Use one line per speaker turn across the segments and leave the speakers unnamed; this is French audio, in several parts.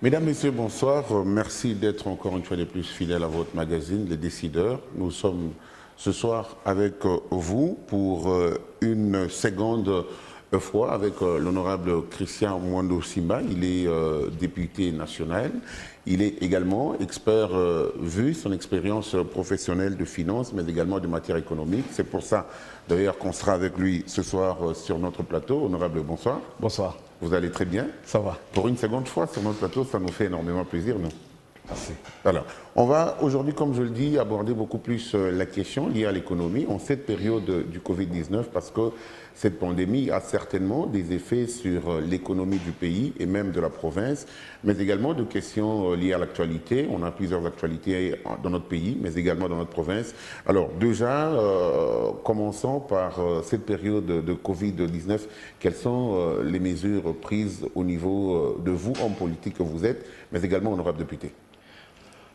Mesdames, Messieurs, bonsoir. Merci d'être encore une fois de plus fidèles à votre magazine, Les Décideurs. Nous sommes ce soir avec vous pour une seconde fois avec l'honorable Christian Mwando Simba. Il est député national. Il est également expert, vu son expérience professionnelle de finance, mais également de matière économique. C'est pour ça, d'ailleurs, qu'on sera avec lui ce soir sur notre plateau. Honorable, bonsoir.
Bonsoir.
Vous allez très bien?
Ça va.
Pour une seconde fois sur notre plateau, ça nous fait énormément plaisir, nous.
Merci.
Alors, on va aujourd'hui, comme je le dis, aborder beaucoup plus la question liée à l'économie en cette période du Covid-19 parce que cette pandémie a certainement des effets sur l'économie du pays et même de la province, mais également de questions liées à l'actualité. On a plusieurs actualités dans notre pays, mais également dans notre province. Alors déjà, commençons par cette période de Covid-19. Quelles sont les mesures prises au niveau de vous, homme politique que vous êtes, mais également honorable député?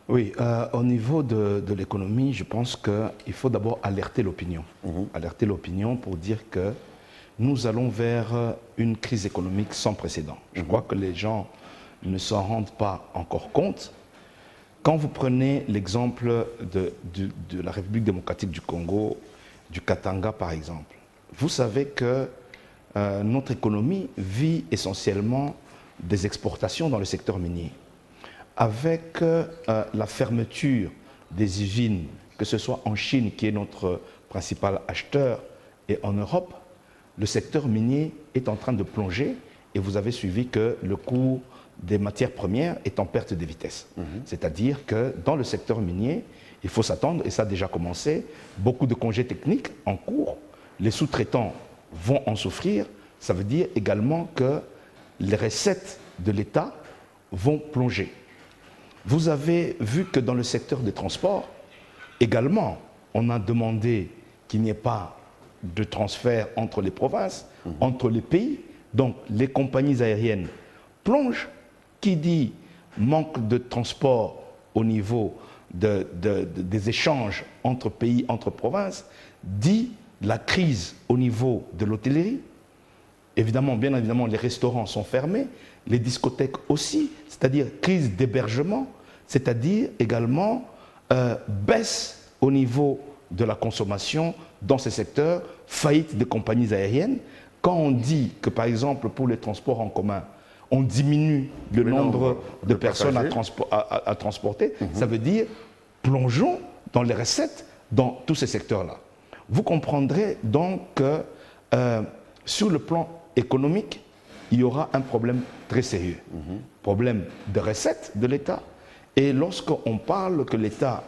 Oui, au niveau de l'économie, je pense qu'il faut d'abord alerter l'opinion. Alerter l'opinion pour dire que nous allons vers une crise économique sans précédent. Je crois que les gens ne s'en rendent pas encore compte. Quand vous prenez l'exemple de la République démocratique du Congo, du Katanga par exemple, vous savez que notre économie vit essentiellement des exportations dans le secteur minier. Avec la fermeture des usines, que ce soit en Chine, qui est notre principal acheteur, et en Europe, le secteur minier est en train de plonger et vous avez suivi que le cours des matières premières est en perte de vitesse. C'est-à-dire que dans le secteur minier, il faut s'attendre, et ça a déjà commencé, beaucoup de congés techniques en cours, les sous-traitants vont en souffrir, ça veut dire également que les recettes de l'État vont plonger. Vous avez vu que dans le secteur des transports, également, on a demandé qu'il n'y ait pas de transfert entre les provinces, entre les pays. Donc, les compagnies aériennes plongent. Qui dit manque de transport au niveau des échanges entre pays, entre provinces, dit la crise au niveau de l'hôtellerie. Évidemment, bien évidemment, les restaurants sont fermés, les discothèques aussi, c'est-à-dire crise d'hébergement, c'est-à-dire également baisse au niveau de la consommation dans ces secteurs, faillite des compagnies aériennes. Quand on dit que, par exemple, pour les transports en commun, on diminue le nombre de personnes à transporter, ça veut dire plongeons dans les recettes dans tous ces secteurs-là. Vous comprendrez donc que sur le plan économique, il y aura un problème très sérieux. Problème de recettes de l'État. Et lorsqu'on parle que l'État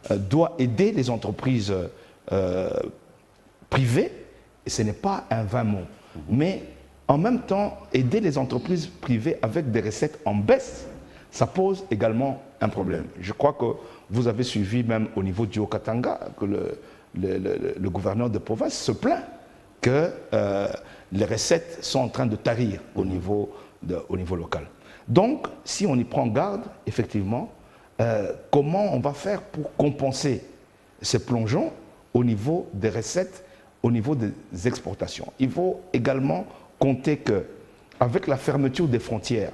doit aider les entreprises privées, ce n'est pas un vain mot. Mais en même temps, aider les entreprises privées avec des recettes en baisse, ça pose également un problème. Je crois que vous avez suivi même au niveau du Haut-Katanga que le gouverneur de province se plaint que les recettes sont en train de tarir au niveau local. Donc, si on y prend garde, effectivement, comment on va faire pour compenser ces plongeons au niveau des recettes, au niveau des exportations? Il faut également compter qu'avec la fermeture des frontières,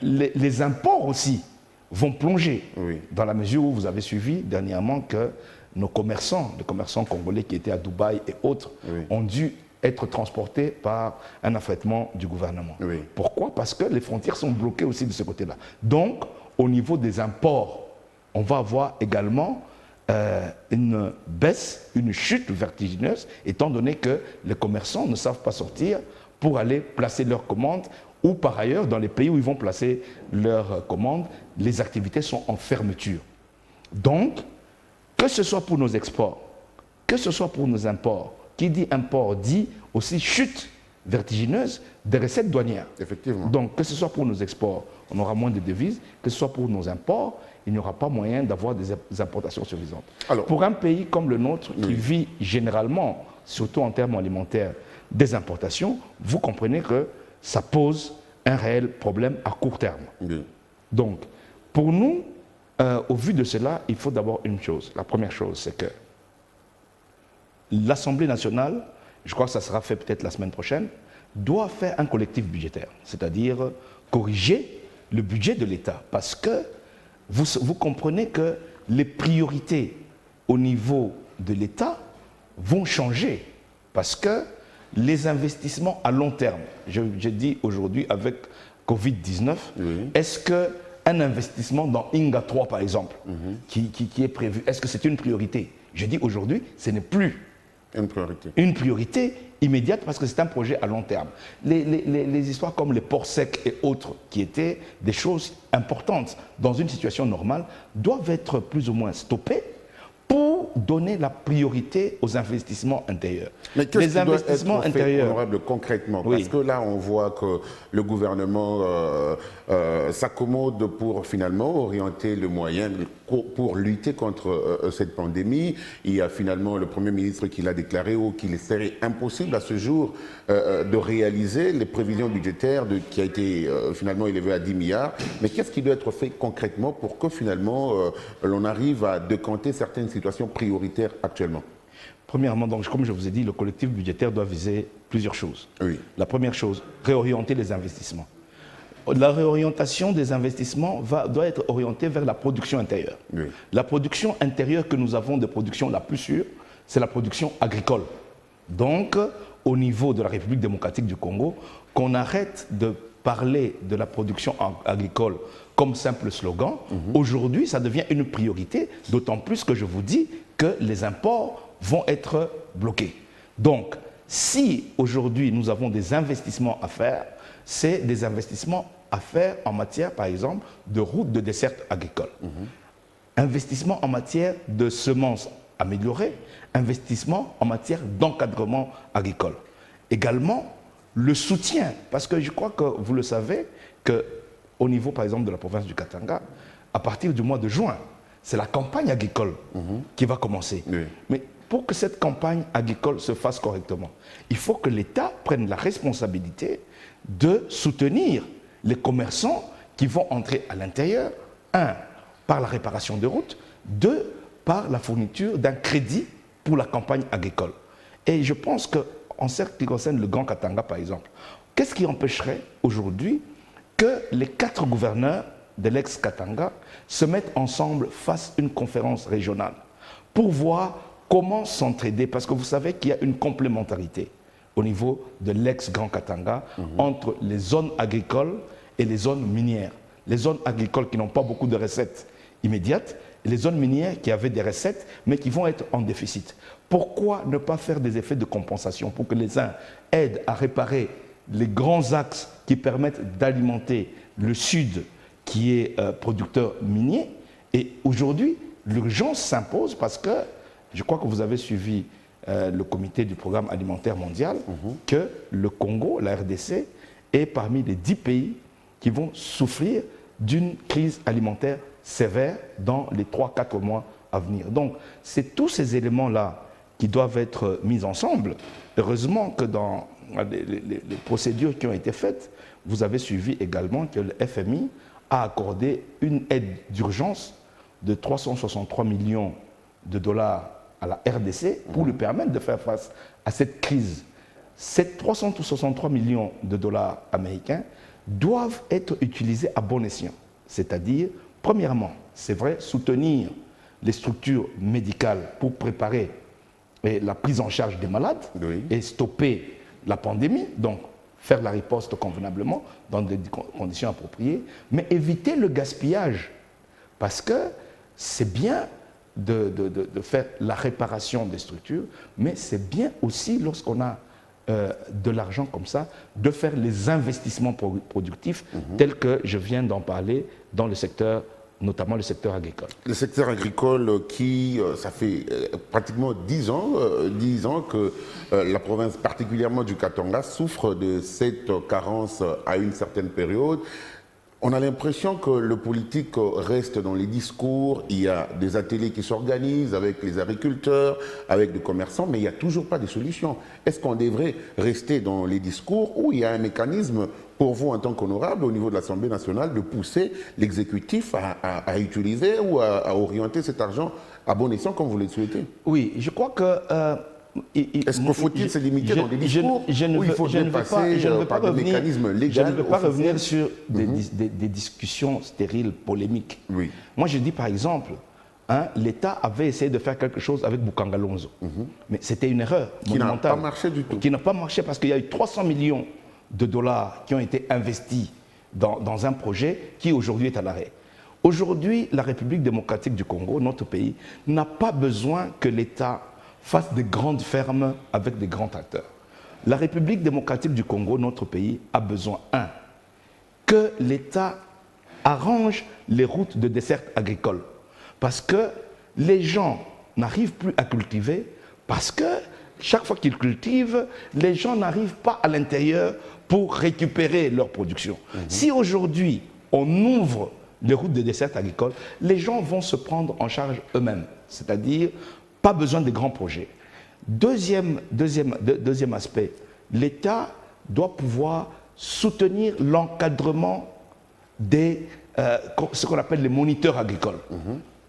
les imports aussi vont plonger, dans la mesure où vous avez suivi dernièrement que nos commerçants, les commerçants congolais qui étaient à Dubaï et autres, ont dû être transportés par un affrètement du gouvernement. Pourquoi? Parce que les frontières sont bloquées aussi de ce côté-là. Donc, au niveau des imports, on va avoir également une baisse, une chute vertigineuse, étant donné que les commerçants ne savent pas sortir pour aller placer leurs commandes, ou par ailleurs, dans les pays où ils vont placer leurs commandes, les activités sont en fermeture. Donc, que ce soit pour nos exports, que ce soit pour nos imports, qui dit import dit aussi chute vertigineuse des recettes douanières.
Effectivement.
Donc, que ce soit pour nos exports, on aura moins de devises, que ce soit pour nos imports, il n'y aura pas moyen d'avoir des importations suffisantes. Alors, pour un pays comme le nôtre, qui vit généralement, surtout en termes alimentaires, des importations, vous comprenez que ça pose un réel problème à court terme. Donc, pour nous, au vu de cela, il faut d'abord une chose. La première chose, c'est que l'Assemblée nationale, je crois que ça sera fait peut-être la semaine prochaine, doit faire un collectif budgétaire, c'est-à-dire corriger le budget de l'État. Parce que vous comprenez que les priorités au niveau de l'État vont changer. Parce que les investissements à long terme, je dis aujourd'hui avec Covid-19, est-ce qu'un investissement dans Inga 3 par exemple, qui est prévu, est-ce que c'est une priorité? Je dis aujourd'hui, ce n'est plus une priorité immédiate parce que c'est un projet à long terme. Les histoires comme les ports secs et autres, qui étaient des choses importantes dans une situation normale, doivent être plus ou moins stoppées pour donner la priorité aux investissements intérieurs.
Mais qu'est-ce qui doit être fait, honorable, concrètement? Parce que là, on voit que le gouvernement s'accommode pour finalement orienter le moyen pour lutter contre cette pandémie. Il y a finalement le Premier ministre qui l'a déclaré qu'il serait impossible à ce jour de réaliser les prévisions budgétaires qui a été finalement élevé à 10 milliards. Mais qu'est-ce qui doit être fait concrètement pour que finalement l'on arrive à décanter certaines situations prioritaires actuellement?
Premièrement, donc, comme je vous ai dit, le collectif budgétaire doit viser plusieurs choses.
Oui.
La première chose, réorienter les investissements. La réorientation des investissements doit être orientée vers la production intérieure.
Oui.
La production intérieure que nous avons de production la plus sûre, c'est la production agricole. Donc, au niveau de la République démocratique du Congo, qu'on arrête de parler de la production agricole comme simple slogan. Aujourd'hui, ça devient une priorité, d'autant plus que je vous dis que les imports vont être bloqués. Donc, si aujourd'hui nous avons des investissements à faire, c'est des investissements à faire en matière, par exemple, de routes de desserte agricole. Investissement en matière de semences améliorées, investissement en matière d'encadrement agricole. Également, le soutien, parce que je crois que vous le savez, qu'au niveau, par exemple, de la province du Katanga, à partir du mois de juin, c'est la campagne agricole qui va commencer.
Oui.
Mais pour que cette campagne agricole se fasse correctement, il faut que l'État prenne la responsabilité de soutenir les commerçants qui vont entrer à l'intérieur, un, par la réparation de routes, deux, par la fourniture d'un crédit pour la campagne agricole. Et je pense qu'en ce qui concerne le Grand Katanga, par exemple, qu'est-ce qui empêcherait aujourd'hui que les 4 gouverneurs de l'ex-Katanga se mettent ensemble, fassent une conférence régionale pour voir comment s'entraider, parce que vous savez qu'il y a une complémentarité au niveau de l'ex-Grand Katanga entre les zones agricoles et les zones minières. Les zones agricoles qui n'ont pas beaucoup de recettes immédiates et les zones minières qui avaient des recettes mais qui vont être en déficit. Pourquoi ne pas faire des effets de compensation pour que les uns aident à réparer les grands axes qui permettent d'alimenter le sud qui est producteur minier? Et aujourd'hui, l'urgence s'impose parce que je crois que vous avez suivi le comité du programme alimentaire mondial, que le Congo, la RDC, est parmi les 10 pays qui vont souffrir d'une crise alimentaire sévère dans les 3-4 mois à venir. Donc, c'est tous ces éléments-là qui doivent être mis ensemble. Heureusement que dans les procédures qui ont été faites, vous avez suivi également que le FMI a accordé une aide d'urgence de 363 millions de dollars à la RDC pour lui permettre de faire face à cette crise. Ces 363 millions de dollars américains doivent être utilisés à bon escient. C'est-à-dire, premièrement, c'est vrai, soutenir les structures médicales pour préparer la prise en charge des malades et stopper la pandémie, donc faire la riposte convenablement dans des conditions appropriées, mais éviter le gaspillage, parce que c'est bien de faire la réparation des structures, mais c'est bien aussi, lorsqu'on a de l'argent comme ça, de faire les investissements productifs tels que je viens d'en parler dans le secteur, notamment le secteur agricole.
Le secteur agricole qui, ça fait pratiquement 10 ans que la province, particulièrement du Katanga, souffre de cette carence à une certaine période. On a l'impression que le politique reste dans les discours, il y a des ateliers qui s'organisent avec les agriculteurs, avec les commerçants, mais il n'y a toujours pas de solution. Est-ce qu'on devrait rester dans les discours ou il y a un mécanisme pour vous en tant qu'honorable au niveau de l'Assemblée nationale de pousser l'exécutif à utiliser ou à orienter cet argent à bon escient comme vous le souhaitez?
Oui, je crois que
Est-ce qu'il faut-il se limiter dans des discours ou il faut passer par des mécanismes légaux?
Je ne veux pas revenir sur des discussions stériles, polémiques.
Oui.
Moi, je dis par exemple, l'État avait essayé de faire quelque chose avec Bukangalonzo. Mais c'était une erreur monumentale.
Qui n'a pas marché du tout.
Qui n'a pas marché parce qu'il y a eu 300 millions de dollars qui ont été investis dans un projet qui aujourd'hui est à l'arrêt. Aujourd'hui, la République démocratique du Congo, notre pays, n'a pas besoin que l'État fasse des grandes fermes avec des grands acteurs. La République démocratique du Congo, notre pays, a besoin, que l'État arrange les routes de desserte agricole. Parce que les gens n'arrivent plus à cultiver, parce que chaque fois qu'ils cultivent, les gens n'arrivent pas à l'intérieur pour récupérer leur production. Si aujourd'hui, on ouvre les routes de desserte agricole, les gens vont se prendre en charge eux-mêmes. C'est-à-dire, pas besoin de grands projets. Deuxième aspect, l'État doit pouvoir soutenir l'encadrement des ce qu'on appelle les moniteurs agricoles.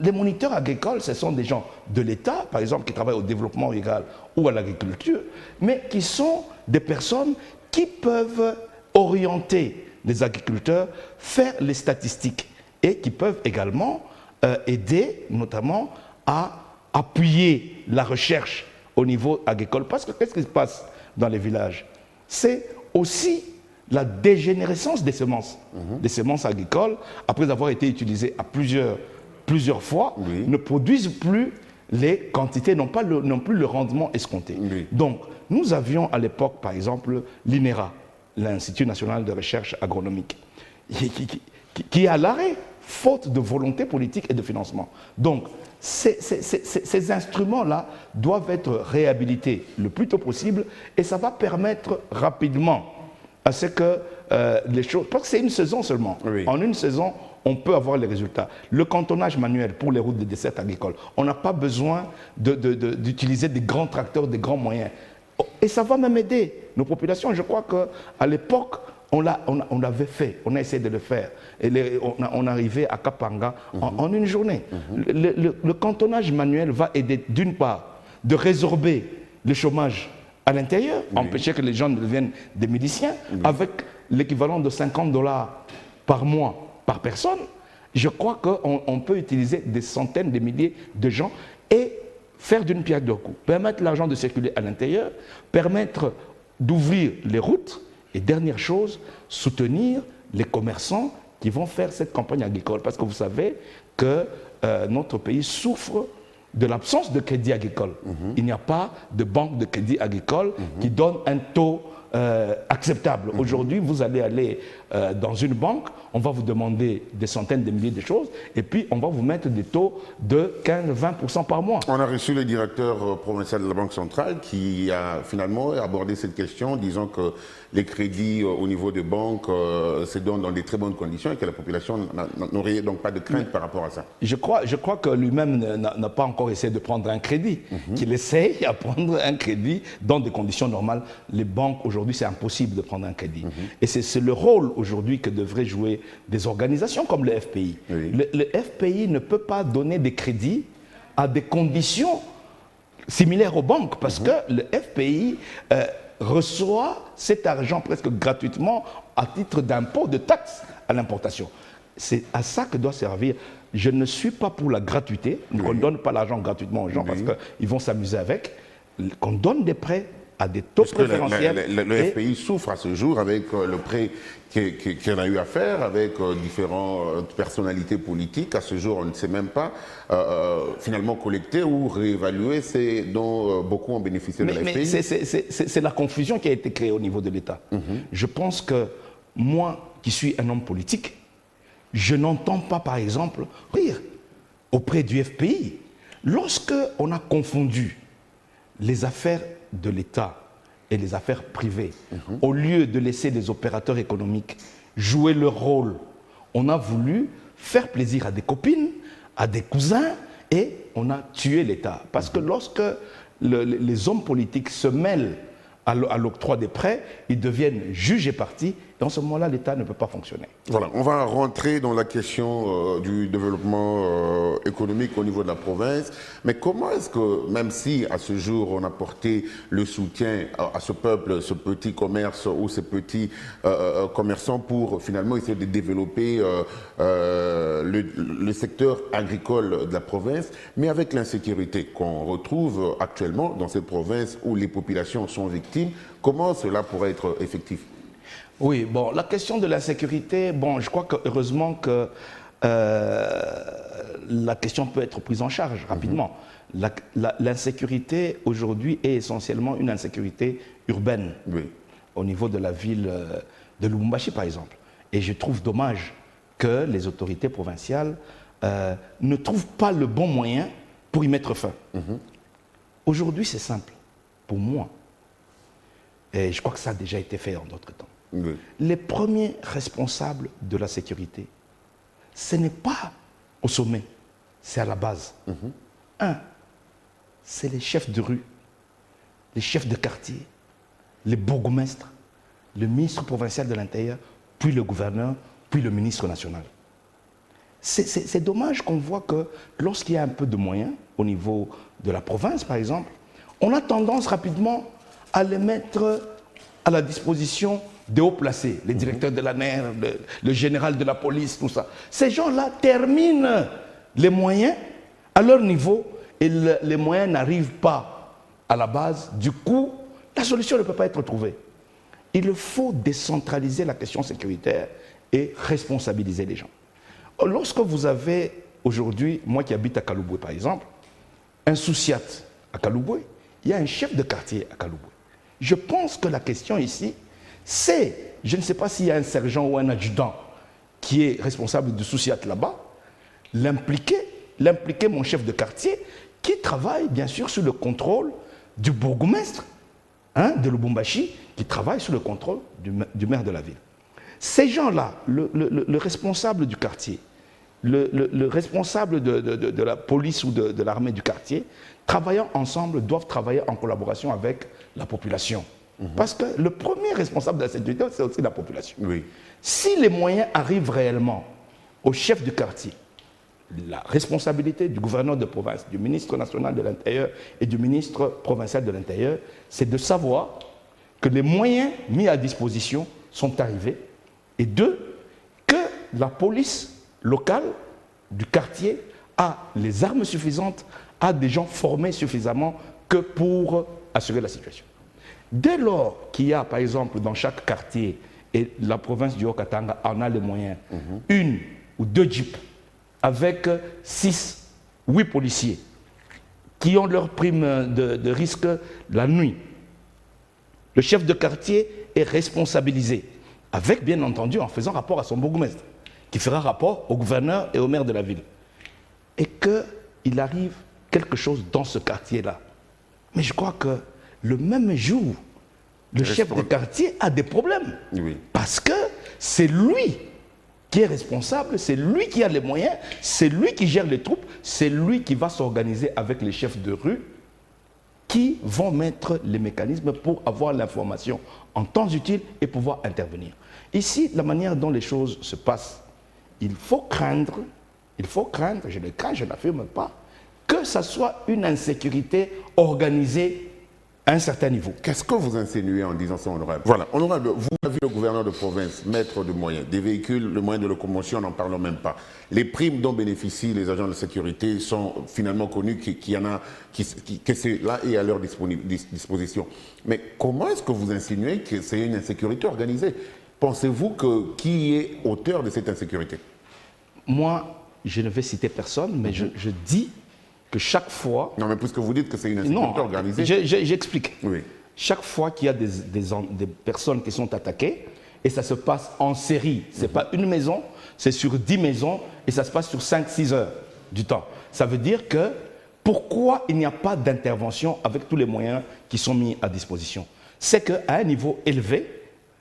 Les moniteurs agricoles, ce sont des gens de l'État, par exemple, qui travaillent au développement rural ou à l'agriculture, mais qui sont des personnes qui peuvent orienter les agriculteurs, faire les statistiques et qui peuvent également aider, notamment, à appuyer la recherche au niveau agricole. Parce que qu'est-ce qui se passe dans les villages? C'est aussi la dégénérescence des semences agricoles, après avoir été utilisées à plusieurs fois, ne produisent plus les quantités, n'ont plus le rendement escompté. Donc, nous avions à l'époque, par exemple, l'INERA, l'Institut national de recherche agronomique, qui est à l'arrêt, faute de volonté politique et de financement. Donc, ces instruments-là doivent être réhabilités le plus tôt possible et ça va permettre rapidement à ce que les choses... Parce que c'est une saison seulement. En une saison, on peut avoir les résultats. Le cantonnage manuel pour les routes de desserte agricole, on n'a pas besoin d'utiliser des grands tracteurs, des grands moyens. Et ça va même aider nos populations. Je crois qu'à l'époque, on l'avait fait, on a essayé de le faire. Et on arrivait à Kapanga en une journée. Le cantonnage manuel va aider, d'une part, de résorber le chômage à l'intérieur, empêcher que les gens ne deviennent des miliciens, avec l'équivalent de $50 par mois par personne. Je crois qu'on peut utiliser des centaines de milliers de gens et faire d'une pierre deux coups. Permettre l'argent de circuler à l'intérieur, permettre d'ouvrir les routes, et dernière chose, soutenir les commerçants qui vont faire cette campagne agricole. Parce que vous savez que notre pays souffre de l'absence de crédit agricole. Il n'y a pas de banque de crédit agricole qui donne un taux acceptable. Aujourd'hui, vous allez aller dans une banque, on va vous demander des centaines de milliers de choses, et puis on va vous mettre des taux de 15-20% par mois.
On a reçu le directeur provincial de la Banque centrale qui a finalement abordé cette question, disant que les crédits au niveau des banques se donnent dans des très bonnes conditions et que la population n'aurait donc pas de crainte par rapport à ça. Je crois
que lui-même n'a pas encore essayé de prendre un crédit, qu'il essaye à prendre un crédit dans des conditions normales. Les banques, aujourd'hui, c'est impossible de prendre un crédit. Et c'est le rôle aujourd'hui que devraient jouer des organisations comme le FPI. Le FPI ne peut pas donner des crédits à des conditions similaires aux banques parce que le FPI reçoit cet argent presque gratuitement à titre d'impôt, de taxes à l'importation. C'est à ça que doit servir. Je ne suis pas pour la gratuité. On ne donne pas l'argent gratuitement aux gens parce qu'ils vont s'amuser avec. Qu'on donne des prêts à des taux préférentiels.
Le FPI souffre à ce jour avec le prêt qu'il a eu à faire avec différentes personnalités politiques. À ce jour, on ne sait même pas finalement collecter ou réévaluer ce dont beaucoup ont bénéficié de la FPI.
C'est la confusion qui a été créée au niveau de l'État. Je pense que moi, qui suis un homme politique, je n'entends pas, par exemple, rire auprès du FPI. Lorsque on a confondu les affaires de l'État et les affaires privées, au lieu de laisser les opérateurs économiques jouer leur rôle, on a voulu faire plaisir à des copines, à des cousins, et on a tué l'État. Parce que lorsque les hommes politiques se mêlent à l'octroi des prêts, ils deviennent juges et partis, Dans ce moment-là, l'État ne peut pas fonctionner.
Voilà, on va rentrer dans la question du développement économique au niveau de la province. Mais comment est-ce que, même si à ce jour on a porté le soutien à ce peuple, ce petit commerce ou ces petits commerçants pour finalement essayer de développer le secteur agricole de la province, mais avec l'insécurité qu'on retrouve actuellement dans cette province où les populations sont victimes, comment cela pourrait être effectif?
Oui, bon, la question de l'insécurité, bon, je crois que heureusement que la question peut être prise en charge rapidement. L'insécurité aujourd'hui est essentiellement une insécurité urbaine, oui, au niveau de la ville de Lubumbashi par exemple. Et je trouve dommage que les autorités provinciales ne trouvent pas le bon moyen pour y mettre fin. Aujourd'hui, c'est simple, pour moi, et je crois que ça a déjà été fait en d'autres temps. Oui. Les premiers responsables de la sécurité, ce n'est pas au sommet, c'est à la base. Un, c'est les chefs de rue, les chefs de quartier, les bourgmestres, le ministre provincial de l'Intérieur, puis le gouverneur, puis le ministre national. C'est dommage qu'on voit que lorsqu'il y a un peu de moyens, au niveau de la province par exemple, on a tendance rapidement à les mettre à la disposition des hauts placés, les directeurs de l'ANER, le général de la police, tout ça. Ces gens-là terminent les moyens à leur niveau et les moyens n'arrivent pas à la base. Du coup, la solution ne peut pas être trouvée. Il faut décentraliser la question sécuritaire et responsabiliser les gens. Lorsque vous avez aujourd'hui, moi qui habite à Kalouboué par exemple, un souciat à Kalouboué, il y a un chef de quartier à Kalouboué. Je pense que la question ici, c'est, je ne sais pas s'il y a un sergent ou un adjudant qui est responsable du souciat là-bas, l'impliquer mon chef de quartier qui travaille bien sûr sous le contrôle du bourgmestre de Lubumbashi, qui travaille sous le contrôle du maire de la ville. Ces gens-là, le responsable du quartier, le responsable de la police ou de l'armée du quartier, travaillant ensemble, doivent travailler en collaboration avec la population. Parce que le premier responsable de la sécurité, c'est aussi la population. Oui. Si les moyens arrivent réellement au chef du quartier, la responsabilité du gouverneur de province, du ministre national de l'Intérieur et du ministre provincial de l'Intérieur, c'est de savoir que les moyens mis à disposition sont arrivés et deux, que la police locale du quartier a les armes suffisantes, a des gens formés suffisamment que pour assurer la situation. Dès lors qu'il y a, par exemple, dans chaque quartier, et la province du Haut-Katanga en a les moyens, une ou deux jeeps avec 6, 8 policiers qui ont leur prime de risque la nuit. Le chef de quartier est responsabilisé, avec bien entendu en faisant rapport à son bourgmestre, qui fera rapport au gouverneur et au maire de la ville. Et qu'il arrive quelque chose dans ce quartier-là. Mais je crois que le même jour, le chef de quartier a des problèmes. Oui. Parce que c'est lui qui est responsable, c'est lui qui a les moyens, c'est lui qui gère les troupes, c'est lui qui va s'organiser avec les chefs de rue qui vont mettre les mécanismes pour avoir l'information en temps utile et pouvoir intervenir. Ici, la manière dont les choses se passent, il faut craindre, je le crains, je n'affirme pas, que ça soit une insécurité organisée à un certain niveau.
Qu'est-ce que vous insinuez en disant ça, honorable? Voilà, honorable, vous avez vu le gouverneur de province mettre de moyens, des véhicules, le moyen de locomotion, n'en parlons même pas. Les primes dont bénéficient les agents de sécurité sont finalement connus, qu'il y en a, que c'est là et à leur disposition. Mais comment est-ce que vous insinuez que c'est une insécurité organisée? Pensez-vous que qui est auteur de cette insécurité?
Moi, je ne vais citer personne, mais je dis que chaque fois...
Non, mais puisque vous dites que c'est une insécurité organisée...
J'explique.
Oui.
Chaque fois qu'il y a des personnes qui sont attaquées, et ça se passe en série, ce n'est pas une maison, c'est sur 10 maisons, et ça se passe sur 5-6 heures du temps. Ça veut dire que pourquoi il n'y a pas d'intervention avec tous les moyens qui sont mis à disposition? C'est qu'à un niveau élevé,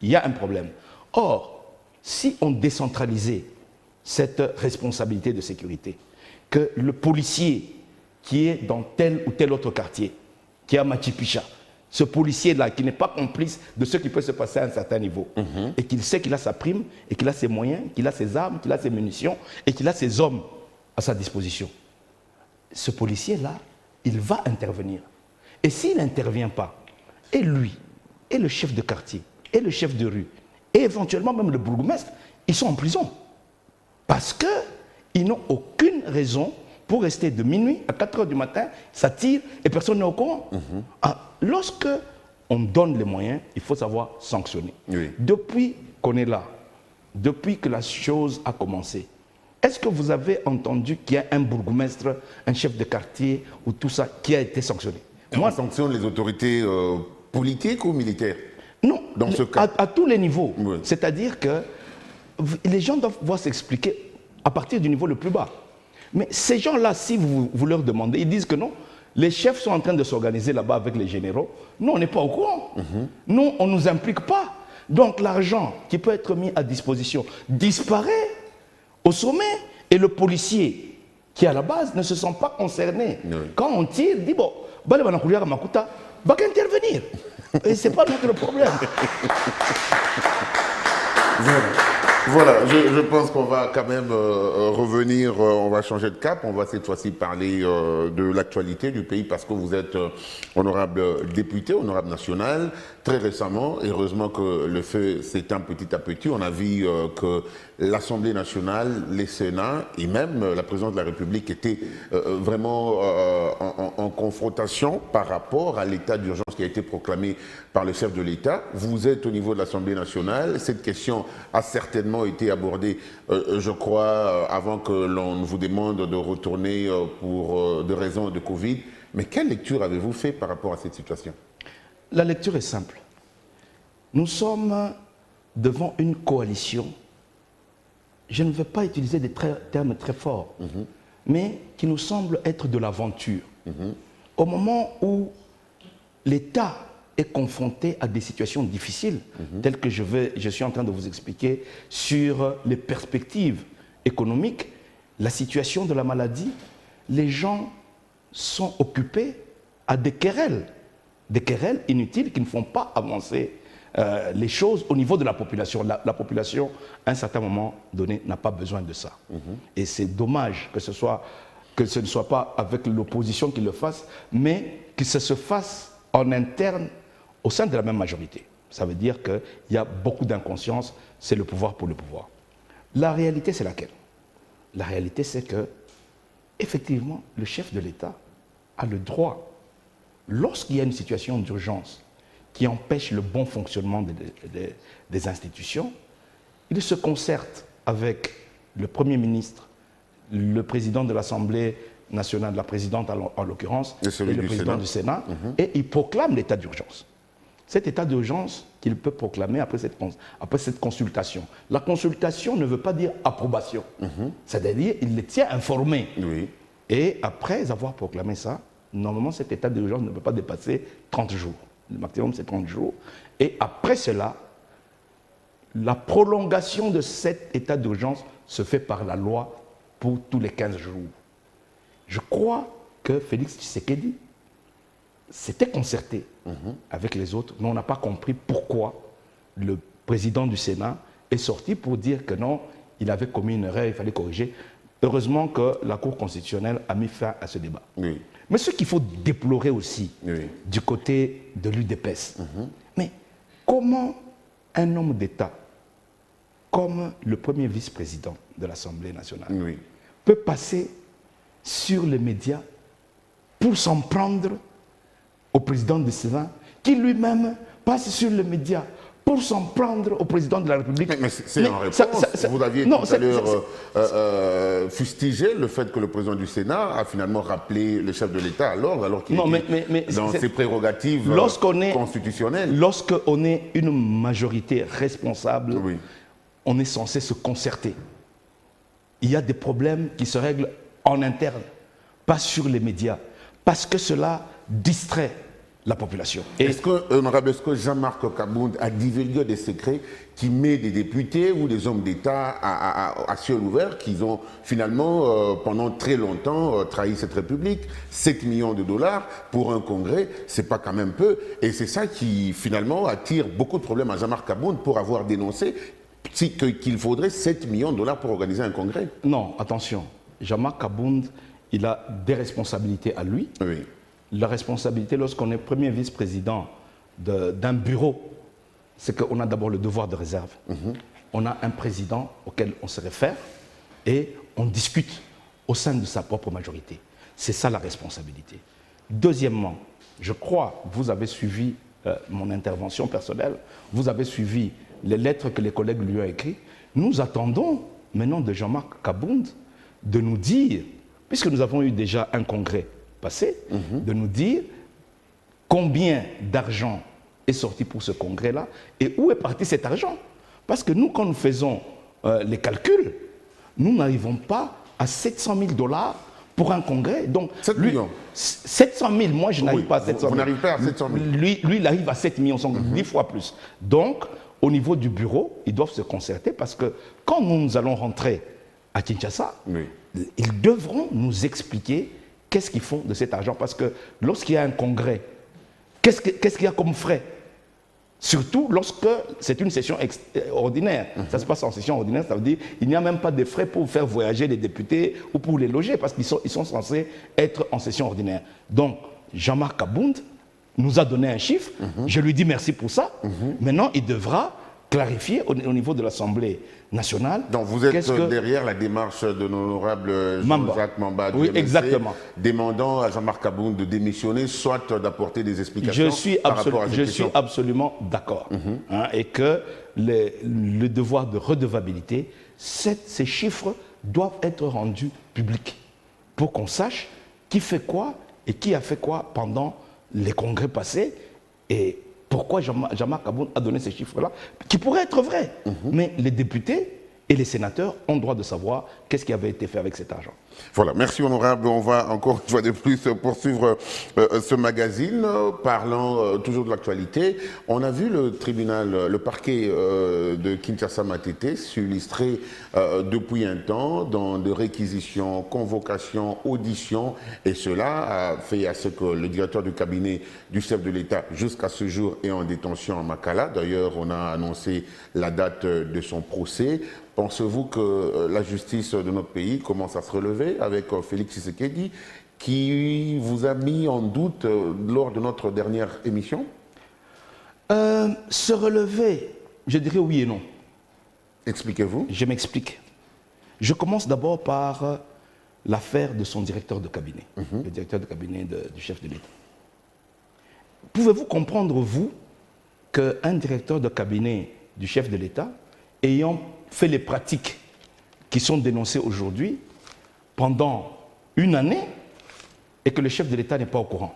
il y a un problème. Or, si on décentralisait cette responsabilité de sécurité, que le policier qui est dans tel ou tel autre quartier, qui est à Machipicha, ce policier-là qui n'est pas complice de ce qui peut se passer à un certain niveau, et qu'il sait qu'il a sa prime, et qu'il a ses moyens, qu'il a ses armes, qu'il a ses munitions, et qu'il a ses hommes à sa disposition, ce policier-là, il va intervenir. Et s'il n'intervient pas, et lui, et le chef de quartier, et le chef de rue, et éventuellement même le bourgmestre, ils sont en prison. Parce qu'ils n'ont aucune raison pour rester de minuit à 4 heures du matin, ça tire et personne n'est au courant. Lorsque on donne les moyens, il faut savoir sanctionner.
Oui.
Depuis qu'on est là, depuis que la chose a commencé, est-ce que vous avez entendu qu'il y a un bourgmestre, un chef de quartier ou tout ça qui a été sanctionné?
On sanctionne les autorités politiques ou militaires?
Non,
dans ce cas.
À tous les niveaux.
Oui.
C'est-à-dire que les gens doivent pouvoir s'expliquer à partir du niveau le plus bas. Mais ces gens-là, si vous leur demandez, ils disent que non, les chefs sont en train de s'organiser là-bas avec les généraux. Nous, on n'est pas au courant. Nous, on ne nous implique pas. Donc l'argent qui peut être mis à disposition disparaît au sommet. Et le policier qui, à la base, ne se sent pas concerné.
Oui.
Quand on tire, il dit, bon, va intervenir. Et ce n'est pas notre problème.
Voilà, je pense qu'on va quand même revenir, on va changer de cap, on va cette fois-ci parler de l'actualité du pays parce que vous êtes honorable député, honorable national. Très récemment, heureusement que le feu s'éteint petit à petit, on a vu que l'Assemblée nationale, les Sénats et même la présidence de la République étaient vraiment en confrontation par rapport à l'état d'urgence qui a été proclamé par le chef de l'État. Vous êtes au niveau de l'Assemblée nationale, cette question a certainement été abordée, je crois, avant que l'on vous demande de retourner pour des raisons de Covid. Mais quelle lecture avez-vous fait par rapport à cette situation?
La lecture est simple. Nous sommes devant une coalition, je ne veux pas utiliser des termes très forts, mais qui nous semble être de l'aventure. Au moment où l'État est confronté à des situations difficiles, telles que je suis en train de vous expliquer sur les perspectives économiques, la situation de la maladie, les gens sont occupés à des querelles inutiles qui ne font pas avancer les choses au niveau de la population. La population, à un certain moment donné, n'a pas besoin de ça. Et c'est dommage que ce ne soit pas avec l'opposition qui le fasse, mais que ce se fasse en interne au sein de la même majorité. Ça veut dire qu'il y a beaucoup d'inconscience, c'est le pouvoir pour le pouvoir. La réalité, c'est laquelle? La réalité, c'est que, effectivement, le chef de l'État a le droit, lorsqu'il y a une situation d'urgence qui empêche le bon fonctionnement des institutions, il se concerte avec le Premier ministre, le président de l'Assemblée nationale, la présidente en l'occurrence, et le président du Sénat, et il proclame l'état d'urgence. Cet état d'urgence qu'il peut proclamer après cette consultation. La consultation ne veut pas dire approbation, c'est-à-dire il les tient informés.
Oui.
Et après avoir proclamé ça, normalement cet état d'urgence ne peut pas dépasser 30 jours. Le maximum c'est 30 jours. Et après cela, la prolongation de cet état d'urgence se fait par la loi pour tous les 15 jours. Je crois que Félix Tshisekedi s'était concerté avec les autres, mais on n'a pas compris pourquoi le président du Sénat est sorti pour dire que non, il avait commis une erreur, il fallait corriger. Heureusement que la Cour constitutionnelle a mis fin à ce débat.
Oui.
Mais ce qu'il faut déplorer aussi
Oui.
du côté de l'UDPS, mais comment un homme d'État comme le premier vice-président de l'Assemblée nationale
Oui.
peut passer sur les médias pour s'en prendre au président du Sénat, qui lui-même passe sur les médias pour s'en prendre au président de la République.
Mais c'est en réponse. Vous aviez tout à l'heure fustigé le fait que le président du Sénat a finalement rappelé le chef de l'État à l'ordre, alors qu'il était dans ses prérogatives constitutionnelles.
Lorsqu'on est une majorité responsable,
Oui.
on est censé se concerter. Il y a des problèmes qui se règlent en interne, pas sur les médias, parce que cela distrait la population.
Est-ce que Jean-Marc Kabound a divulgué des secrets qui met des députés ou des hommes d'État à ciel ouvert, qui ont finalement, pendant très longtemps, trahi cette République? 7 millions de dollars pour un congrès, c'est pas quand même peu. Et c'est ça qui, finalement, attire beaucoup de problèmes à Jean-Marc Kabound pour avoir dénoncé qu'il faudrait 7 millions de dollars pour organiser un congrès.
Non, attention. Jean-Marc Kabound, il a des responsabilités à lui.
Oui.
La responsabilité, lorsqu'on est premier vice-président d'un bureau, c'est qu'on a d'abord le devoir de réserve. On a un président auquel on se réfère et on discute au sein de sa propre majorité. C'est ça la responsabilité. Deuxièmement, je crois, vous avez suivi mon intervention personnelle, vous avez suivi les lettres que les collègues lui ont écrites. Nous attendons maintenant de Jean-Marc Kabound de nous dire, puisque nous avons eu déjà un congrès passé, de nous dire combien d'argent est sorti pour ce congrès-là et où est parti cet argent. Parce que nous, quand nous faisons les calculs, nous n'arrivons pas à 700 000 dollars pour un congrès. Donc,
7 millions.
700 000, moi je n'arrive pas à 700 000.
Vous n'arrivez pas à 700 000.
Lui, il arrive à 7 millions, 10 fois plus. Donc, au niveau du bureau, ils doivent se concerter parce que quand nous allons rentrer à Kinshasa, ils devront nous expliquer qu'est-ce qu'ils font de cet argent. Parce que lorsqu'il y a un congrès, qu'est-ce qu'il y a comme frais? Surtout lorsque c'est une session ordinaire. Ça se passe en session ordinaire, ça veut dire qu'il n'y a même pas de frais pour faire voyager les députés ou pour les loger parce qu'ils sont censés être en session ordinaire. Donc, Jean-Marc Kabound nous a donné un chiffre. Je lui dis merci pour ça. Maintenant, il devra clarifier au niveau de l'Assemblée nationale.
Donc vous êtes derrière la démarche de l'honorable Jacques Mamba du
oui,
MLC,
exactement.
demandant à Jean-Marc Kabound de démissionner, soit d'apporter des explications par rapport à cette question.
Je suis absolument d'accord. Et que le devoir de redevabilité, ces chiffres doivent être rendus publics pour qu'on sache qui fait quoi et qui a fait quoi pendant les congrès passés et pourquoi Jean-Marc Kabound a donné ces chiffres-là, qui pourraient être vrais. Mais les députés et les sénateurs ont droit de savoir qu'est-ce qui avait été fait avec cet argent.
Voilà, merci honorable. On va encore une fois de plus poursuivre ce magazine, parlant toujours de l'actualité. On a vu le tribunal, le parquet de Kinshasa-Matete s'illustrer depuis un temps dans de réquisitions, convocations, auditions, et cela a fait à ce que le directeur du cabinet du chef de l'État jusqu'à ce jour est en détention à Makala. D'ailleurs, on a annoncé la date de son procès. Pensez-vous que la justice de notre pays commence à se relever avec Félix Tshisekedi, qui vous a mis en doute lors de notre dernière émission?
Se relever, je dirais oui et non.
Expliquez-vous.
Je m'explique. Je commence d'abord par l'affaire de son directeur de cabinet, le directeur de cabinet du chef de l'État. Pouvez-vous comprendre, vous, qu'un directeur de cabinet du chef de l'État, ayant fait les pratiques qui sont dénoncées aujourd'hui pendant une année et que le chef de l'État n'est pas au courant,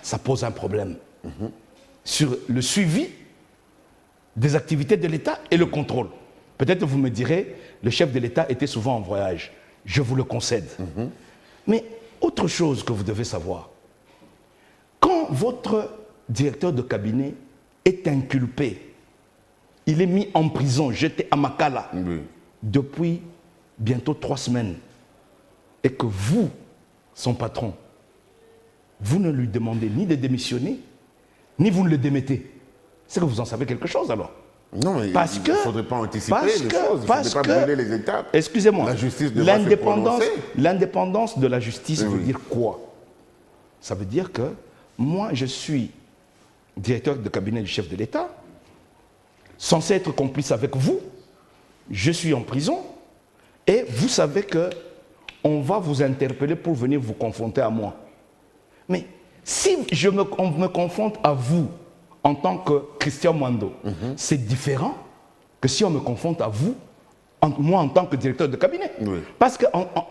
ça pose un problème sur le suivi des activités de l'État et le contrôle. Peut-être vous me direz, le chef de l'État était souvent en voyage. Je vous le concède. Mais autre chose que vous devez savoir, quand votre directeur de cabinet est inculpé, il est mis en prison, jeté à Makala depuis bientôt 3 semaines, et que vous, son patron, vous ne lui demandez ni de démissionner, ni vous ne le démettez. C'est que vous en savez quelque chose alors.
Non, mais il ne faudrait pas anticiper les choses, il ne faudrait pas brûler les étapes.
Excusez-moi,
la justice devra se prononcer.
L'indépendance de la justice veut dire quoi? Ça veut dire que moi, je suis directeur de cabinet du chef de l'État, censé être complice avec vous, je suis en prison, et vous savez qu'on va vous interpeller pour venir vous confronter à moi. Mais si on me confronte à vous en tant que Christian Mwando, c'est différent que si on me confronte à vous, moi en tant que directeur de cabinet. Parce que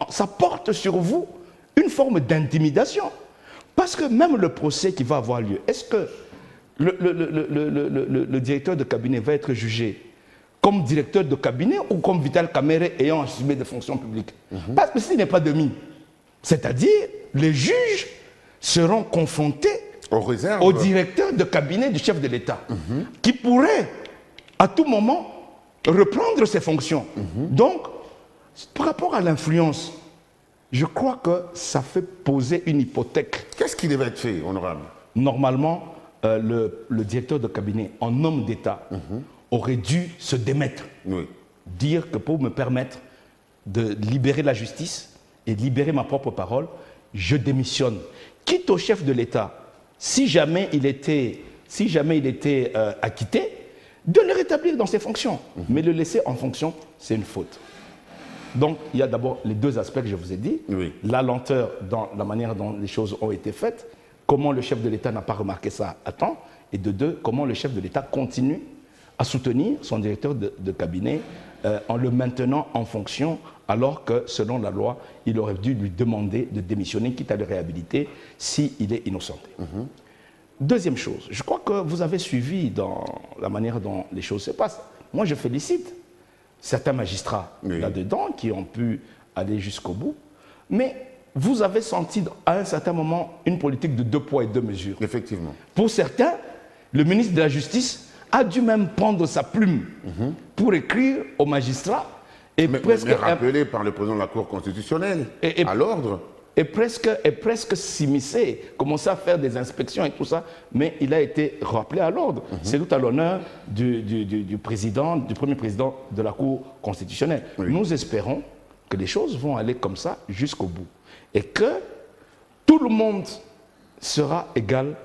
ça porte sur vous une forme d'intimidation. Parce que même le procès qui va avoir lieu, est-ce que le directeur de cabinet va être jugé comme directeur de cabinet ou comme Vital Kamerhe ayant assumé des fonctions publiques? Parce que s'il n'est pas de mine, c'est-à-dire les juges seront confrontés
On réserve
au directeur de cabinet du chef de l'État, qui pourrait à tout moment reprendre ses fonctions. Donc, par rapport à l'influence, je crois que ça fait poser une hypothèque.
Qu'est-ce qui devait être fait, honorable?
Normalement, le directeur de cabinet, en homme d'État, aurait dû se démettre.
Oui.
Dire que pour me permettre de libérer la justice et de libérer ma propre parole, je démissionne. Quitte au chef de l'État, si jamais il était acquitté, de le rétablir dans ses fonctions. Mais le laisser en fonction, c'est une faute. Donc, il y a d'abord les deux aspects que je vous ai dit.
Oui.
La lenteur dans la manière dont les choses ont été faites, comment le chef de l'État n'a pas remarqué ça à temps, et de deux, comment le chef de l'État continue à soutenir son directeur de cabinet en le maintenant en fonction, alors que, selon la loi, il aurait dû lui demander de démissionner, quitte à le réhabiliter, s'il est innocenté. Deuxième chose, je crois que vous avez suivi dans la manière dont les choses se passent. Moi, je félicite certains magistrats là-dedans qui ont pu aller jusqu'au bout, mais vous avez senti à un certain moment une politique de 2 poids et 2 mesures.
Effectivement.
Pour certains, le ministre de la Justice a dû même prendre sa plume pour écrire aux magistrats et
Mais rappelé par le président de la Cour constitutionnelle, à l'ordre.
Et presque s'immiscer, commencer à faire des inspections et tout ça, mais il a été rappelé à l'ordre. C'est tout à l'honneur du premier président de la Cour constitutionnelle. Nous espérons que les choses vont aller comme ça jusqu'au bout et que tout le monde sera égal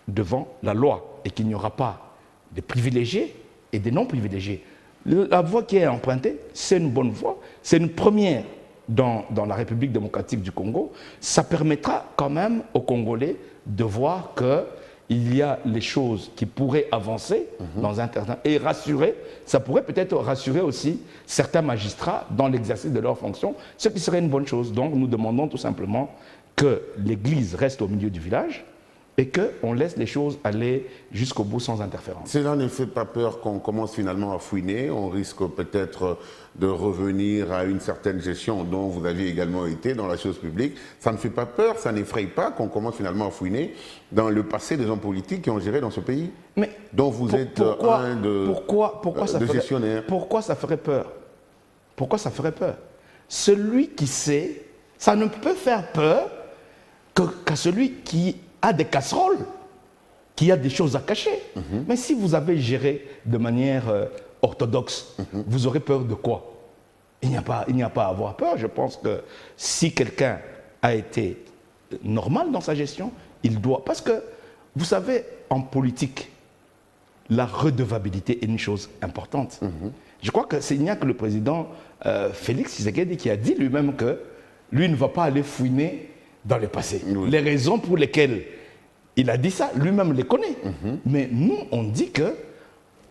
devant la loi et qu'il n'y aura pas des privilégiés et des non-privilégiés. La voie qui est empruntée, c'est une bonne voie, c'est une première dans la République démocratique du Congo. Ça permettra quand même aux Congolais de voir qu'il y a les choses qui pourraient avancer dans un terrain et rassurer, ça pourrait peut-être rassurer aussi certains magistrats dans l'exercice de leurs fonctions, ce qui serait une bonne chose. Donc nous demandons tout simplement que l'Église reste au milieu du village et qu'on laisse les choses aller jusqu'au bout sans interférence.
Cela ne fait pas peur qu'on commence finalement à fouiner? On risque peut-être de revenir à une certaine gestion dont vous aviez également été dans la chose publique. Ça ne fait pas peur, ça n'effraie pas qu'on commence finalement à fouiner dans le passé des hommes politiques qui ont géré dans ce pays?
Mais
dont vous êtes un de gestionnaires.
Pourquoi ça ferait peur? Pourquoi ça ferait peur? Celui qui sait, ça ne peut faire peur qu'à celui qui a des casseroles, qui a des choses à cacher. Mais si vous avez géré de manière orthodoxe, vous aurez peur de quoi? Il n'y a pas à avoir peur. Je pense que si quelqu'un a été normal dans sa gestion, il doit... Parce que, vous savez, en politique, la redevabilité est une chose importante. Je crois qu'il n'y a que le président Félix Tshisekedi qui a dit lui-même que lui ne va pas aller fouiner dans le passé. Les raisons pour lesquelles il a dit ça, lui-même les connaît. Mais nous, on dit que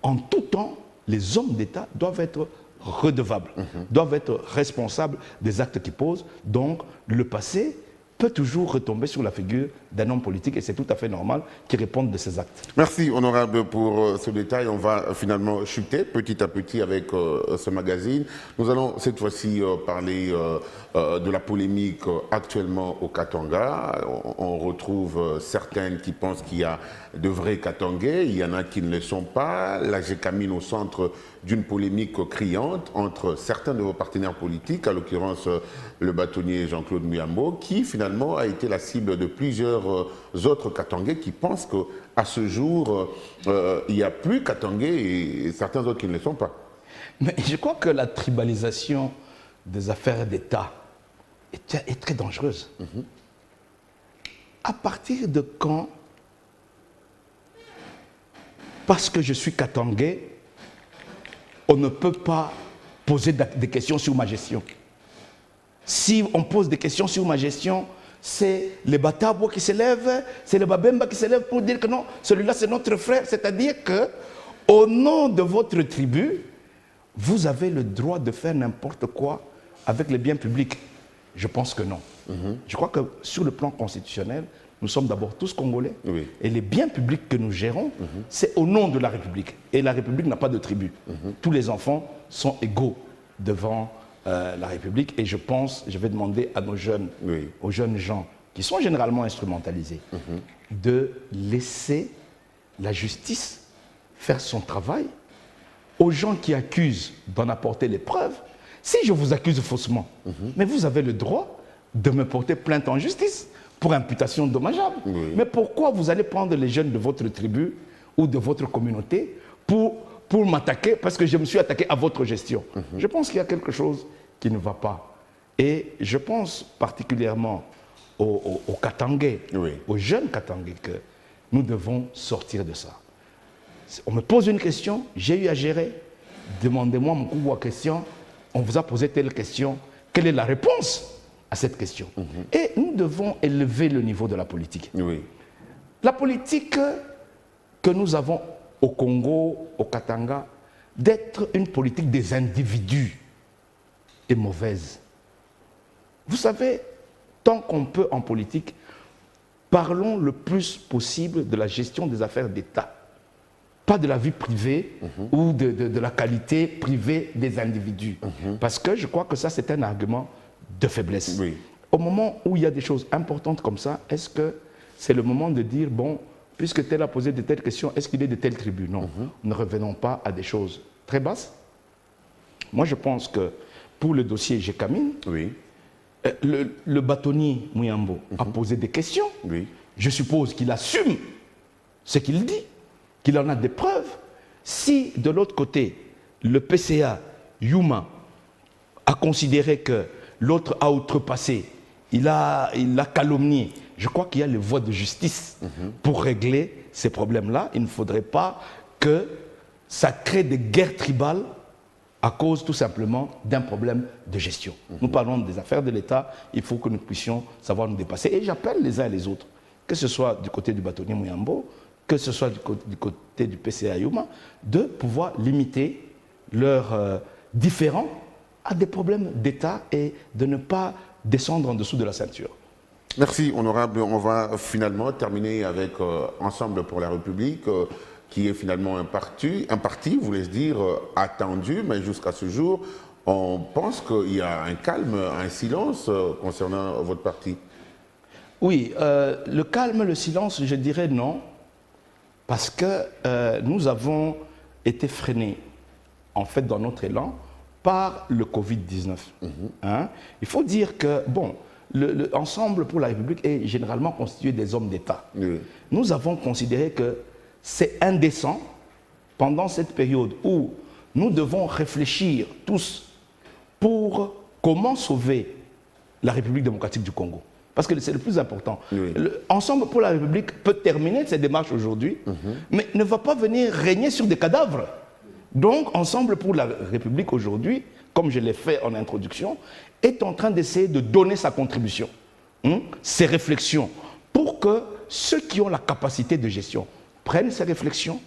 en tout temps, les hommes d'État doivent être redevables, doivent être responsables des actes qu'ils posent. Donc, le passé peut toujours retomber sur la figure d'un homme politique et c'est tout à fait normal qu'il réponde de ses actes.
Merci, honorable, pour ce détail. On va finalement chuter petit à petit avec ce magazine. Nous allons cette fois-ci parler de la polémique actuellement au Katanga. On retrouve certaines qui pensent qu'il y a de vrais Katangais, il y en a qui ne le sont pas. La GECAMIN au centre d'une polémique criante entre certains de vos partenaires politiques, à l'occurrence le bâtonnier Jean-Claude Muyambo, qui finalement a été la cible de plusieurs autres Katangais qui pensent qu'à ce jour, il n'y a plus Katangais et certains autres qui ne le sont pas.
Mais je crois que la tribalisation des affaires d'État est très dangereuse. À partir de quand, parce que je suis Katangais, on ne peut pas poser des questions sur ma gestion? Si on pose des questions sur ma gestion, c'est les Batabo qui se lèvent, c'est les Babemba qui se lèvent pour dire que non, celui-là c'est notre frère. C'est-à-dire que, au nom de votre tribu, vous avez le droit de faire n'importe quoi avec les biens publics. Je pense que non. Je crois que sur le plan constitutionnel, nous sommes d'abord tous Congolais. Et les biens publics que nous gérons, c'est au nom de la République. Et la République n'a pas de tribu. Tous les enfants sont égaux devant la République. Et je pense, je vais demander à nos jeunes, aux jeunes gens qui sont généralement instrumentalisés, de laisser la justice faire son travail, aux gens qui accusent d'en apporter les preuves. Si je vous accuse faussement, mais vous avez le droit de me porter plainte en justice pour imputation dommageable.
Oui.
Mais pourquoi vous allez prendre les jeunes de votre tribu ou de votre communauté pour m'attaquer parce que je me suis attaqué à votre gestion? Je pense qu'il y a quelque chose qui ne va pas. Et je pense particulièrement aux Katangais,
Oui.
aux jeunes Katangais, que nous devons sortir de ça. On me pose une question, j'ai eu à gérer. Demandez-moi mon coup à question. On vous a posé telle question. Quelle est la réponse à cette question? Et nous devons élever le niveau de la politique.
Oui.
La politique que nous avons au Congo, au Katanga, d'être une politique des individus est mauvaise. Vous savez, tant qu'on peut en politique, parlons le plus possible de la gestion des affaires d'État. Pas de la vie privée ou de la qualité privée des individus. Parce que je crois que ça, c'est un argument de faiblesse.
Oui.
Au moment où il y a des choses importantes comme ça, est-ce que c'est le moment de dire, bon, puisque tel a posé de telles questions, est-ce qu'il est de telle tribu? Non, ne revenons pas à des choses très basses. Moi, je pense que pour le dossier Gécamine,
Oui.
le bâtonnier Muyambo a posé des questions.
Oui.
Je suppose qu'il assume ce qu'il dit, qu'il en a des preuves. Si, de l'autre côté, le PCA, Yuma, a considéré que l'autre a outrepassé, il a calomnié, je crois qu'il y a les voies de justice pour régler ces problèmes-là. Il ne faudrait pas que ça crée des guerres tribales à cause tout simplement d'un problème de gestion. Nous parlons des affaires de l'État, il faut que nous puissions savoir nous dépasser. Et j'appelle les uns et les autres, que ce soit du côté du bâtonnier Muyambo, que ce soit du côté du PCA Yuma, de pouvoir limiter leurs différends à des problèmes d'État et de ne pas descendre en dessous de la ceinture.
Merci, honorable. On va finalement terminer avec Ensemble pour la République, qui est finalement un parti, voulais-je dire, attendu, mais jusqu'à ce jour, on pense qu'il y a un calme, un silence concernant votre parti.
Oui, le calme, le silence, je dirais non, parce que nous avons été freinés, en fait, dans notre élan, par le Covid-19. Hein? Il faut dire que, bon, Ensemble pour la République est généralement constitué des hommes d'État.
Oui.
Nous avons considéré que c'est indécent, pendant cette période où nous devons réfléchir tous pour comment sauver la République démocratique du Congo. Parce que c'est le plus important.
Oui.
Ensemble pour la République peut terminer ses démarches aujourd'hui, mais ne va pas venir régner sur des cadavres. Donc, Ensemble pour la République aujourd'hui, comme je l'ai fait en introduction, est en train d'essayer de donner sa contribution, ses réflexions, pour que ceux qui ont la capacité de gestion prennent ces réflexions,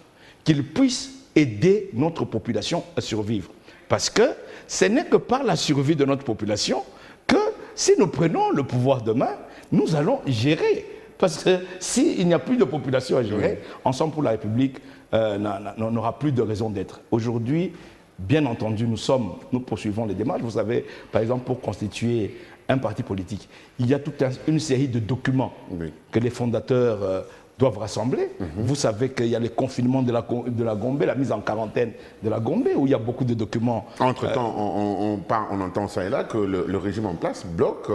qu'ils puissent aider notre population à survivre. Parce que ce n'est que par la survie de notre population que si nous prenons le pouvoir demain, nous allons gérer. Parce que s'il n'y a plus de population à gérer, Ensemble pour la République n'aura plus de raison d'être. Aujourd'hui, bien entendu, nous poursuivons les démarches. Vous savez, par exemple, pour constituer un parti politique, il y a toute une série de documents que les fondateurs doivent rassembler. Vous savez qu'il y a le confinement de la Gombe, la mise en quarantaine de la Gombe, où il y a beaucoup de documents.
Entre-temps, on entend ça et là que le régime en place bloque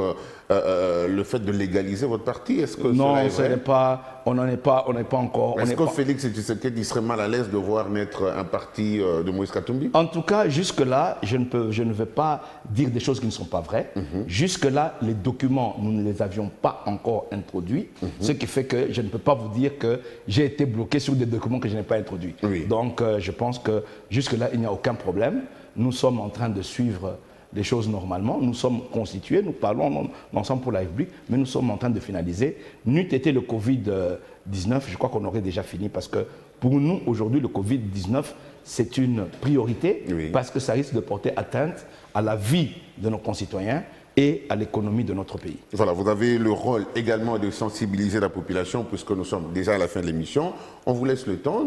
le fait de légaliser votre parti. Est-ce que
non,
cela est vrai?
on n'est pas encore.
Est-ce que Félix Tshisekedi serait mal à l'aise de voir naître un parti de Moïse Katumbi?
En tout cas, jusque-là, je ne vais pas dire des choses qui ne sont pas vraies. Jusque-là, les documents, nous ne les avions pas encore introduits, ce qui fait que je ne peux pas vous dire que j'ai été bloqué sur des documents que je n'ai pas introduits.
Oui.
Donc, je pense que jusque-là, il n'y a aucun problème. Nous sommes en train de suivre les choses normalement. Nous sommes constitués, nous parlons d'Ensemble pour la République, mais nous sommes en train de finaliser. N'eût été le Covid-19, je crois qu'on aurait déjà fini, parce que pour nous, aujourd'hui, le Covid-19, c'est une priorité, parce que ça risque de porter atteinte à la vie de nos concitoyens et à l'économie de notre pays.
Voilà, vous avez le rôle également de sensibiliser la population, puisque nous sommes déjà à la fin de l'émission. On vous laisse le temps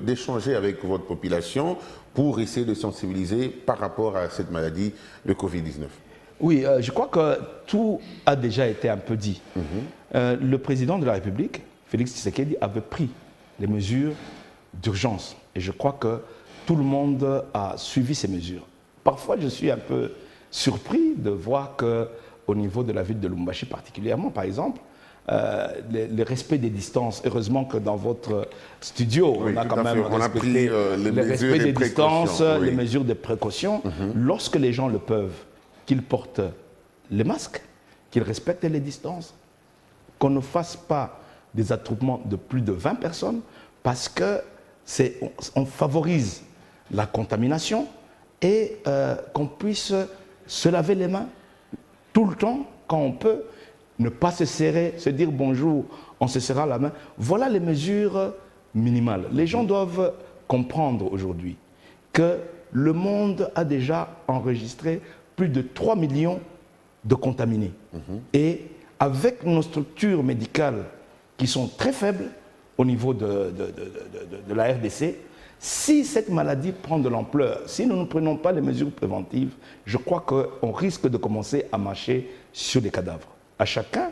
d'échanger avec votre population pour essayer de sensibiliser par rapport à cette maladie, le Covid-19.
Oui, je crois que tout a déjà été un peu dit. Le président de la République, Félix Tshisekedi, avait pris les mesures d'urgence. Et je crois que tout le monde a suivi ces mesures. Parfois, je suis un peu surpris de voir qu'au niveau de la ville de Lubumbashi particulièrement, par exemple, le respect des distances. Heureusement que dans votre studio,
oui,
on a quand même respecté
le
respect des distances,
oui.
les mesures de précaution. Lorsque les gens le peuvent, qu'ils portent les masques, qu'ils respectent les distances, qu'on ne fasse pas des attroupements de plus de 20 personnes, parce que on favorise la contamination et qu'on puisse se laver les mains tout le temps quand on peut, ne pas se serrer, se dire bonjour, on se serra la main. Voilà les mesures minimales. Les gens doivent comprendre aujourd'hui que le monde a déjà enregistré plus de 3 millions de contaminés. Et avec nos structures médicales qui sont très faibles au niveau de la RDC, si cette maladie prend de l'ampleur, si nous ne prenons pas les mesures préventives, je crois qu'on risque de commencer à marcher sur les cadavres. À chacun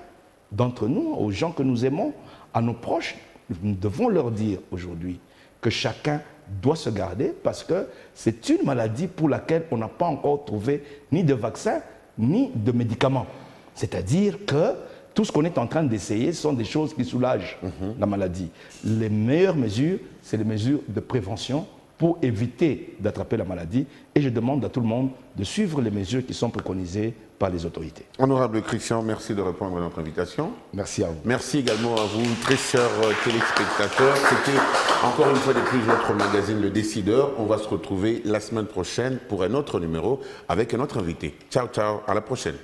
d'entre nous, aux gens que nous aimons, à nos proches, nous devons leur dire aujourd'hui que chacun doit se garder parce que c'est une maladie pour laquelle on n'a pas encore trouvé ni de vaccin ni de médicaments. C'est-à-dire que tout ce qu'on est en train d'essayer sont des choses qui soulagent la maladie. Les meilleures mesures, c'est les mesures de prévention pour éviter d'attraper la maladie. Et je demande à tout le monde de suivre les mesures qui sont préconisées par les autorités.
Honorable Christian, merci de répondre à notre invitation.
Merci à vous.
Merci également à vous, très chers téléspectateurs. C'était encore une fois de plus votre magazine Le Décideur. On va se retrouver la semaine prochaine pour un autre numéro avec un autre invité. Ciao, ciao, à la prochaine.